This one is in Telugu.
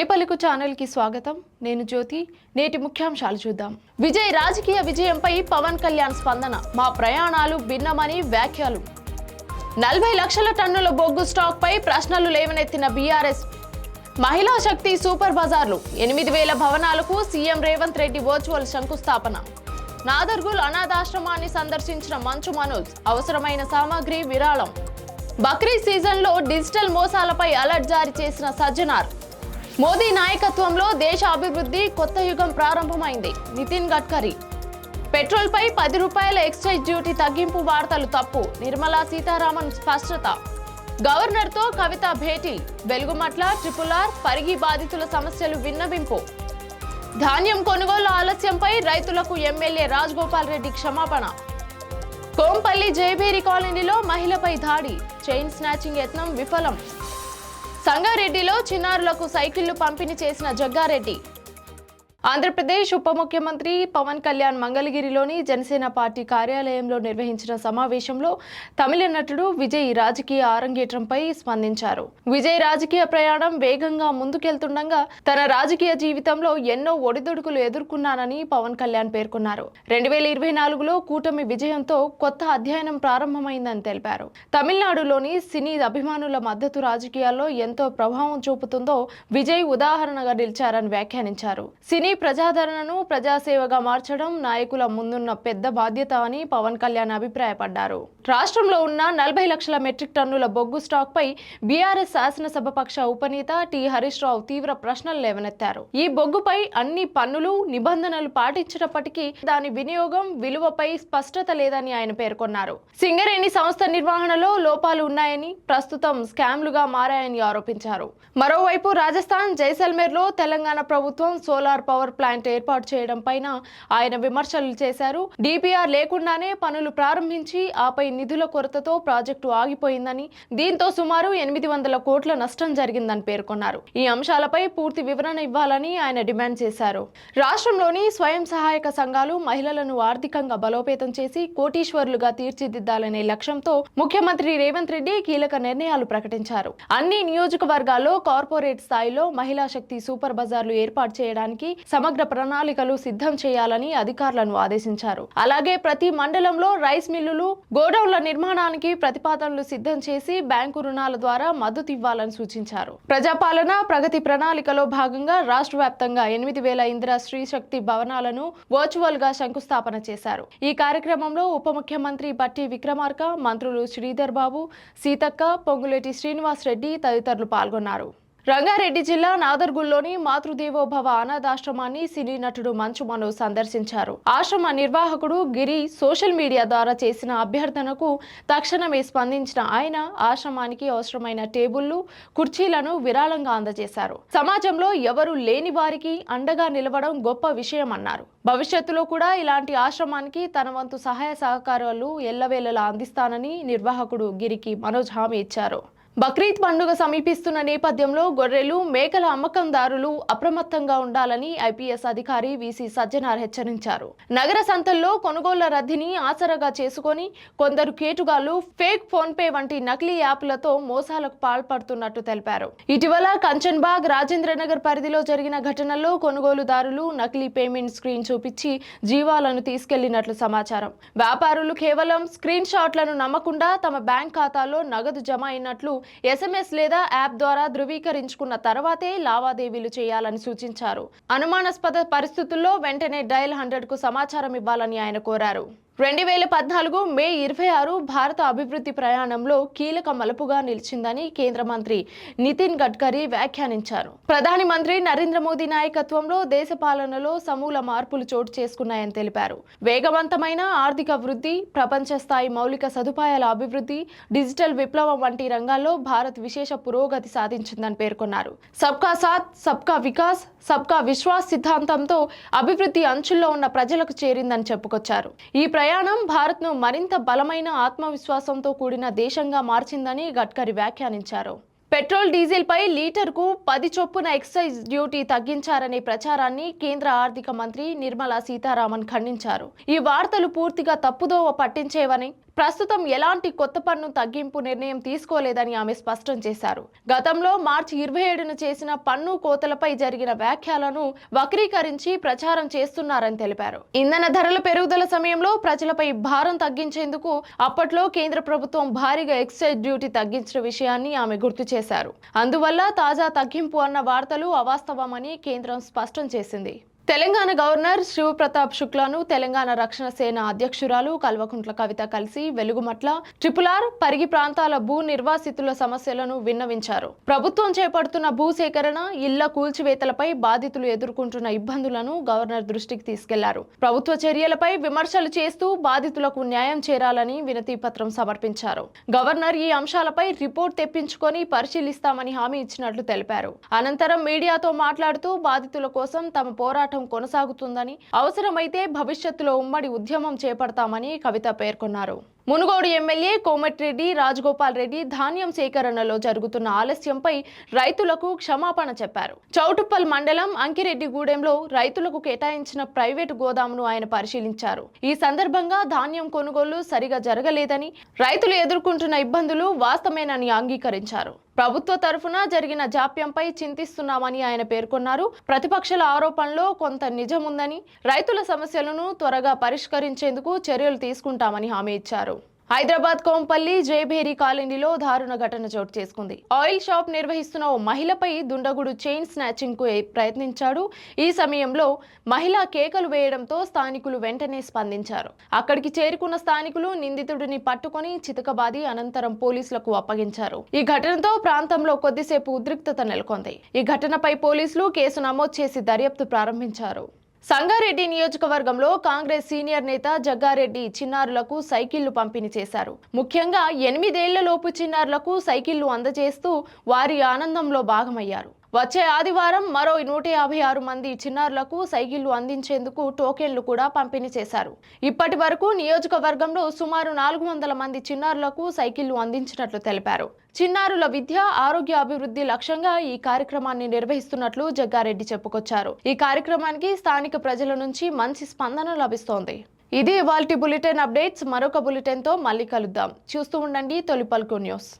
తొలిపలుకు ఛానల్ కి స్వాగతం. నేను జ్యోతి. నేటి ముఖ్యాంశాలు చూద్దాం. విజయ్ రాజకీయ విజయంపై పవన్ కళ్యాణ్ స్పందన. మా ప్రయాణాలు భిన్నమని వ్యాఖ్యలు. 40 లక్షల టన్నుల బొగ్గు స్టాక్ పై ప్రశ్నలు లేవనెత్తిన బీఆర్ఎస్. మహిళా శక్తి సూపర్ బజార్లు 8000 భవనాలకు సీఎం రేవంత్ రెడ్డి వర్చువల్ శంకుస్థాపన. నాదర్గుల్ అనాథాశ్రమాన్ని సందర్శించిన మంచు మనోజ్. అవసరమైన సామాగ్రి విరాళం. బక్రీద్ సీజన్లో డిజిటల్ మోసాలపై అలర్ట్ జారీ చేసిన సజ్జనార్. మోదీ నాయకత్వంలో దేశ అభివృద్ధి కొత్త యుగం ప్రారంభమైంది. నితిన్ గడ్కరీ. పెట్రోల్ పై ₹10 ఎక్సైజ్ డ్యూటీ తగ్గింపు వార్తలు తప్పు. నిర్మలా సీతారామన్ స్పష్టత. గవర్నర్తో కవిత భేటీ. వెలుగుమట్ల RRR పరిగి బాధితుల సమస్యలు విన్నవింపు. ధాన్యం కొనుగోలు ఆలస్యంపై రైతులకు ఎమ్మెల్యే రాజగోపాల్ రెడ్డి క్షమాపణ. కోంపల్లి జయభేరి కాలనీలో మహిళపై దాడి. చైన్ స్నాచింగ్ యత్నం విఫలం. సంగారెడ్డిలో చిన్నారులకు సైకిళ్లు పంపిణీ చేసిన జగ్గారెడ్డి. ఆంధ్రప్రదేశ్ ఉప ముఖ్యమంత్రి పవన్ కళ్యాణ్ మంగళగిరిలోని జనసేన పార్టీ కార్యాలయంలో నిర్వహించిన సమావేశంలో తమిళ నటుడు విజయ్ రాజకీయ అరంగేట్రంపై స్పందించారు. విజయ్ రాజకీయ ప్రయాణం వేగంగా ముందుకెళ్తుండగా తన రాజకీయ జీవితంలో ఎన్నో ఒడిదుడుకులు ఎదుర్కొన్నానని పవన్ కళ్యాణ్ పేర్కొన్నారు. 2024లో కూటమి విజయంతో కొత్త అధ్యయనం ప్రారంభమైందని తెలిపారు. తమిళనాడులోని సినీ అభిమానుల మద్దతు రాజకీయాల్లో ఎంతో ప్రభావం చూపుతుందో విజయ్ ఉదాహరణగా నిలిచారని వ్యాఖ్యానించారు. సినీ ప్రజాదరణను ప్రజాసేవగా మార్చడం నాయకుల ముందున్న పెద్ద బాధ్యత అని పవన్ కళ్యాణ్ అభిప్రాయపడ్డారు. రాష్ట్రంలో ఉన్న 40 లక్షల మెట్రిక్ టన్నుల బొగ్గు స్టాక్ పై బీఆర్ఎస్ శాసనసభాపక్ష ఉపనేత టి హరీష్ రావు తీవ్ర ప్రశ్నలు లేవనెత్తారు. ఈ బొగ్గుపై అన్ని పన్నులు నిబంధనలు పాటించినప్పటికీ దాని వినియోగం విలువపై స్పష్టత లేదని ఆయన పేర్కొన్నారు. సింగరేణి సంస్థ నిర్వహణలో లోపాలు ఉన్నాయని, ప్రస్తుతం స్కామ్లుగా మారాయని ఆరోపించారు. మరోవైపు రాజస్థాన్ జైసల్మేర్లో తెలంగాణ ప్రభుత్వం సోలార్ పవర్ ప్లాంట్ ఏర్పాటు చేయడం పైన ఆయన విమర్శలు చేశారు. డిపిఆర్ లేకుండానే పనులు ప్రారంభించి ఆపై నిధుల కొరతతో ప్రాజెక్టు ఆగిపోయిందని, దీంతో సుమారు 800 కోట్ల నష్టం జరిగిందని పేర్కొన్నారు. ఈ అంశాలపై పూర్తి వివరణ ఇవ్వాలని ఆయన డిమాండ్ చేశారు. రాష్ట్రంలోని స్వయం సహాయక సంఘాలు మహిళలను ఆర్థికంగా బలోపేతం చేసి కోటీశ్వరులుగా తీర్చిదిద్దాలనే లక్ష్యంతో ముఖ్యమంత్రి రేవంత్ రెడ్డి కీలక నిర్ణయాలు ప్రకటించారు. అన్ని నియోజకవర్గాల్లో కార్పొరేట్ స్థాయిలో మహిళా శక్తి సూపర్ బజార్లు ఏర్పాటు చేయడానికి సమగ్ర ప్రణాళికలు సిద్ధం చేయాలని అధికారులను ఆదేశించారు. అలాగే ప్రతి మండలంలో రైస్ మిల్లులు, గోడౌన్ల నిర్మాణానికి ప్రతిపాదనలు సిద్ధం చేసి బ్యాంకు రుణాల ద్వారా మద్దతు ఇవ్వాలని సూచించారు. ప్రజాపాలన ప్రగతి ప్రణాళికలో భాగంగా రాష్ట్ర వ్యాప్తంగా 8000 ఇందిరా స్త్రీ శక్తి భవనాలను వర్చువల్ గా శంకుస్థాపన చేశారు. ఈ కార్యక్రమంలో ఉప ముఖ్యమంత్రి బట్టి విక్రమార్క, మంత్రులు శ్రీధర్ బాబు, సీతక్క, పొంగులేటి శ్రీనివాస్ రెడ్డి తదితరులు పాల్గొన్నారు. రంగారెడ్డి జిల్లా నాదర్గుల్లోని మాతృదేవోభవ అనాథాశ్రమాన్ని సినీ నటుడు మంచు మనోజ్ సందర్శించారు. ఆశ్రమ నిర్వాహకుడు గిరి సోషల్ మీడియా ద్వారా చేసిన అభ్యర్థనకు తక్షణమే స్పందించిన ఆయన ఆశ్రమానికి అవసరమైన టేబుళ్లు, కుర్చీలను విరాళంగా అందజేశారు. సమాజంలో ఎవరు లేని వారికి అండగా నిలవడం గొప్ప విషయమన్నారు. భవిష్యత్తులో కూడా ఇలాంటి ఆశ్రమానికి తన వంతు సహాయ సహకారాలు ఎల్లవేళలా అందిస్తానని నిర్వాహకుడు గిరికి మనోజ్ హామీ ఇచ్చారు. బక్రీద్ పండుగ సమీపిస్తున్న నేపథ్యంలో గొర్రెలు, మేకల అమ్మకందారులు అప్రమత్తంగా ఉండాలని ఐపీఎస్ అధికారి వీసీ సజ్జనార్ హెచ్చరించారు. నగర సంతల్లో కొనుగోళ్ల రద్దీని ఆసరాగా చేసుకొని కొందరు కేటుగాళ్లు ఫేక్ ఫోన్ పే వంటి నకిలీ యాప్లతో మోసాలకు పాల్పడుతున్నట్టు తెలిపారు. ఇటీవల కంచన్బాగ్, రాజేంద్రనగర్ పరిధిలో జరిగిన ఘటనల్లో కొనుగోలుదారులు నకిలీ పేమెంట్ స్క్రీన్ చూపించి జీవాలను తీసుకెళ్లినట్లు సమాచారం. వ్యాపారులు కేవలం స్క్రీన్ షాట్లను నమ్మకుండా తమ బ్యాంక్ ఖాతాలో నగదు జమ అయినట్లు SMS లేదా యాప్ ద్వారా ధృవీకరించుకున్న తర్వాతే లావాదేవీలు చేయాలని సూచించారు. అనుమానాస్పద పరిస్థితుల్లో వెంటనే డయల్ 100కు సమాచారం ఇవ్వాలని ఆయన కోరారు. 2014 మే 26 భారత అభివృద్ధి ప్రయాణంలో కీలక మలుపుగా నిలిచిందని కేంద్ర మంత్రి నితిన్ గడ్కరీ వ్యాఖ్యానించారు. ప్రధాని మంత్రి నరేంద్ర మోదీ నాయకత్వంలో దేశ పాలనలో సమూల మార్పులు చోటు చేసుకున్నాయని తెలిపారు. వేగవంతమైన ఆర్థిక వృద్ధి, ప్రపంచ స్థాయి మౌలిక సదుపాయాల అభివృద్ధి, డిజిటల్ విప్లవం వంటి రంగాల్లో భారత్ విశేష పురోగతి సాధించిందని పేర్కొన్నారు. సబ్కా సాత్, సబ్కా వికాస్, సబ్కా విశ్వాస్ సిద్ధాంతంతో అభివృద్ధి అంచుల్లో ఉన్న ప్రజలకు చేరిందని చెప్పుకొచ్చారు. ఈ ప్రయాణం భారత్ను మరింత బలమైన ఆత్మవిశ్వాసంతో కూడిన దేశంగా మార్చిందని గడ్కరీ వ్యాఖ్యానించారు. పెట్రోల్ డీజిల్ పై లీటర్కు 10 చొప్పున ఎక్సైజ్ డ్యూటీ తగ్గించారనే ప్రచారాన్ని కేంద్ర ఆర్థిక మంత్రి నిర్మలా సీతారామన్ ఖండించారు. ఈ వార్తలు పూర్తిగా తప్పుదోవ పట్టించేవని, ప్రస్తుతం ఎలాంటి కొత్త పన్ను తగ్గింపు నిర్ణయం తీసుకోలేదని ఆమె స్పష్టం చేశారు. గతంలో మార్చి 27న చేసిన పన్ను కోతలపై జరిగిన వ్యాఖ్యలను వక్రీకరించి ప్రచారం చేస్తున్నారని తెలిపారు. ఇంధన ధరల పెరుగుదల సమయంలో ప్రజలపై భారం తగ్గించేందుకు అప్పట్లో కేంద్ర ప్రభుత్వం భారీగా ఎక్సైజ్ డ్యూటీ తగ్గించిన విషయాన్ని ఆమె గుర్తు చేశారు. అందువల్ల తాజా తగ్గింపు అన్న వార్తలు అవాస్తవమని కేంద్రం స్పష్టం చేసింది. తెలంగాణ గవర్నర్ శివప్రతాప్ శుక్లాను తెలంగాణ రక్షణ సేన అధ్యక్షురాలు కల్వకుంట్ల కవిత కలిసి వెలుగుమట్ల, RRR, పరిగి ప్రాంతాల భూ నిర్వాసితుల సమస్యలను విన్నవించారు. ప్రభుత్వం చేపడుతున్న భూసేకరణ, ఇళ్ల కూల్చివేతలపై బాధితులు ఎదుర్కొంటున్న ఇబ్బందులను గవర్నర్ దృష్టికి తీసుకెళ్లారు. ప్రభుత్వ చర్యలపై విమర్శలు చేస్తూ బాధితులకు న్యాయం చేరాలని వినతి పత్రం సమర్పించారు. గవర్నర్ ఈ అంశాలపై రిపోర్ట్ తెప్పించుకొని పరిశీలిస్తామని హామీ ఇచ్చినట్లు తెలిపారు. అనంతరం మీడియాతో మాట్లాడుతూ బాధితుల కోసం తమ పోరాటం కొనసాగుతుందని, అవసరమైతే భవిష్యత్తులో ఉమ్మడి ఉద్యమం చేపడతామని కవిత పేర్కొన్నారు. మునుగోడు ఎమ్మెల్యే కోమటిరెడ్డి రాజగోపాల్ రెడ్డి ధాన్యం సేకరణలో జరుగుతున్న ఆలస్యంపై రైతులకు క్షమాపణ చెప్పారు. చౌటుప్పల్ మండలం అంకిరెడ్డిగూడెంలో రైతులకు కేటాయించిన ప్రైవేటు గోదామును ఆయన పరిశీలించారు. ఈ సందర్భంగా ధాన్యం కొనుగోలు సరిగా జరగలేదని, రైతులు ఎదుర్కొంటున్న ఇబ్బందులు వాస్తవేనని అంగీకరించారు. ప్రభుత్వ తరఫున జరిగిన జాప్యంపై చింతిస్తున్నామని ఆయన పేర్కొన్నారు. ప్రతిపక్షాల ఆరోపణలో కొంత నిజముందని, రైతుల సమస్యలను త్వరగా పరిష్కరించేందుకు చర్యలు తీసుకుంటామని హామీ ఇచ్చారు. హైదరాబాద్ కోంపల్లి జయభేరి కాలనీలో దారుణ ఘటన చోటు చేసుకుంది. ఆయిల్ షాప్ నిర్వహిస్తున్న ఓ మహిళపై దుండగుడు చైన్ స్నాచింగ్ కు ప్రయత్నించాడు. ఈ సమయంలో మహిళ కేకలు వేయడంతో స్థానికులు వెంటనే స్పందించారు. అక్కడికి చేరుకున్న స్థానికులు నిందితుడిని పట్టుకొని చితకబాది అనంతరం పోలీసులకు అప్పగించారు. ఈ ఘటనతో ప్రాంతంలో కొద్దిసేపు ఉద్రిక్తత నెలకొంది. ఈ ఘటనపై పోలీసులు కేసు నమోదు చేసి దర్యాప్తు ప్రారంభించారు. సంగారెడ్డి నియోజకవర్గంలో కాంగ్రెస్ సీనియర్ నేత జగ్గారెడ్డి చిన్నారులకు సైకిళ్లు పంపిణీ చేశారు. ముఖ్యంగా 8 ఏళ్లలోపు చిన్నారులకు సైకిళ్లు అందజేస్తూ వారి ఆనందంలో భాగమయ్యారు. వచ్చే ఆదివారం మరో 156 మంది చిన్నారులకు సైకిళ్లు అందించేందుకు టోకెన్లు కూడా పంపిణీ చేశారు. ఇప్పటి వరకు నియోజకవర్గంలో సుమారు 400 మంది చిన్నారులకు సైకిళ్లు అందించినట్లు తెలిపారు. చిన్నారుల విద్య, ఆరోగ్య అభివృద్ధి లక్ష్యంగా ఈ కార్యక్రమాన్ని నిర్వహిస్తున్నట్లు జగ్గారెడ్డి చెప్పుకొచ్చారు. ఈ కార్యక్రమానికి స్థానిక ప్రజల నుంచి మంచి స్పందన లభిస్తోంది. ఇది ఇవాల్టి బులెటిన్ అప్డేట్స్. మరొక బులెటిన్తో మళ్ళీ కలుద్దాం. చూస్తూ ఉండండి తొలి పలుకు న్యూస్.